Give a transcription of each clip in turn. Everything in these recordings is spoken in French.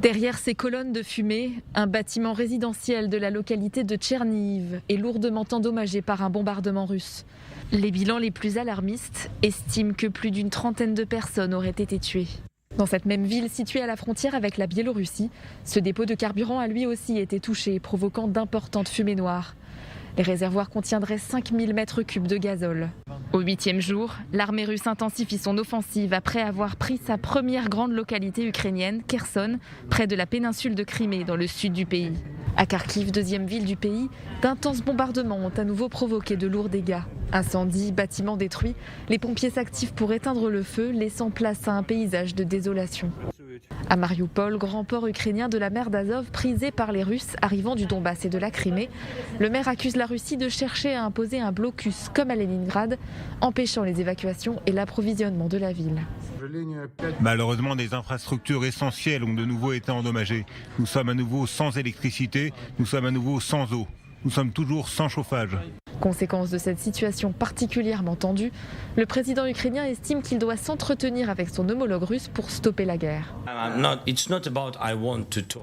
Derrière ces colonnes de fumée, un bâtiment résidentiel de la localité de Tchernihiv est lourdement endommagé par un bombardement russe. Les bilans les plus alarmistes estiment que plus d'une trentaine de personnes auraient été tuées. Dans cette même ville située à la frontière avec la Biélorussie, ce dépôt de carburant a lui aussi été touché, provoquant d'importantes fumées noires. Les réservoirs contiendraient 5000 mètres cubes de gazole. Au 8e jour, l'armée russe intensifie son offensive après avoir pris sa première grande localité ukrainienne, Kherson, près de la péninsule de Crimée, dans le sud du pays. À Kharkiv, deuxième ville du pays, d'intenses bombardements ont à nouveau provoqué de lourds dégâts. Incendies, bâtiments détruits, les pompiers s'activent pour éteindre le feu, laissant place à un paysage de désolation. À Mariupol, grand port ukrainien de la mer d'Azov, prisé par les Russes arrivant du Donbass et de la Crimée, le maire accuse la Russie de chercher à imposer un blocus comme à Leningrad, empêchant les évacuations et l'approvisionnement de la ville. Malheureusement, des infrastructures essentielles ont de nouveau été endommagées. Nous sommes à nouveau sans électricité, nous sommes à nouveau sans eau, nous sommes toujours sans chauffage. Conséquence de cette situation particulièrement tendue, le président ukrainien estime qu'il doit s'entretenir avec son homologue russe pour stopper la guerre.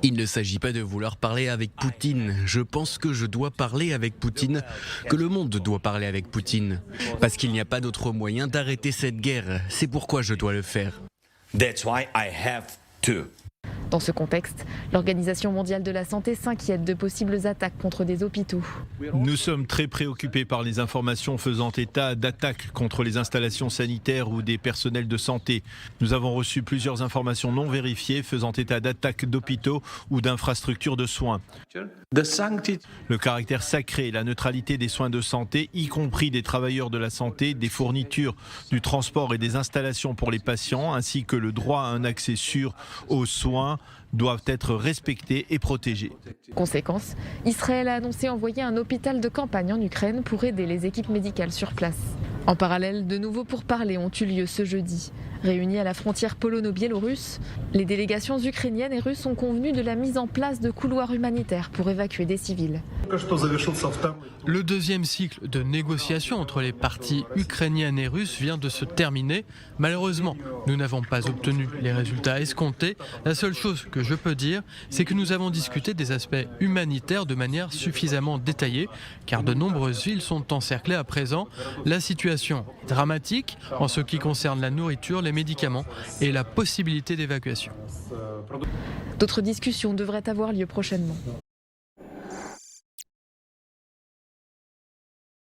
Il ne s'agit pas de vouloir parler avec Poutine. Je pense que je dois parler avec Poutine, que le monde doit parler avec Poutine. Parce qu'il n'y a pas d'autre moyen d'arrêter cette guerre. C'est pourquoi je dois le faire. Dans ce contexte, l'Organisation mondiale de la santé s'inquiète de possibles attaques contre des hôpitaux. Nous sommes très préoccupés par les informations faisant état d'attaques contre les installations sanitaires ou des personnels de santé. Nous avons reçu plusieurs informations non vérifiées faisant état d'attaques d'hôpitaux ou d'infrastructures de soins. Le caractère sacré et la neutralité des soins de santé, y compris des travailleurs de la santé, des fournitures, du transport et des installations pour les patients, ainsi que le droit à un accès sûr aux soins, doivent être respectés et protégés. Conséquence, Israël a annoncé envoyer un hôpital de campagne en Ukraine pour aider les équipes médicales sur place. En parallèle, de nouveaux pourparlers ont eu lieu ce jeudi. Réunis à la frontière polono-biélorusse, les délégations ukrainiennes et russes ont convenu de la mise en place de couloirs humanitaires pour évacuer des civils. Le deuxième cycle de négociations entre les parties ukrainiennes et russes vient de se terminer. Malheureusement, nous n'avons pas obtenu les résultats escomptés. La seule chose que je peux dire, c'est que nous avons discuté des aspects humanitaires de manière suffisamment détaillée, car de nombreuses villes sont encerclées à présent. La situation est dramatique en ce qui concerne la nourriture, les médicaments et la possibilité d'évacuation. D'autres discussions devraient avoir lieu prochainement.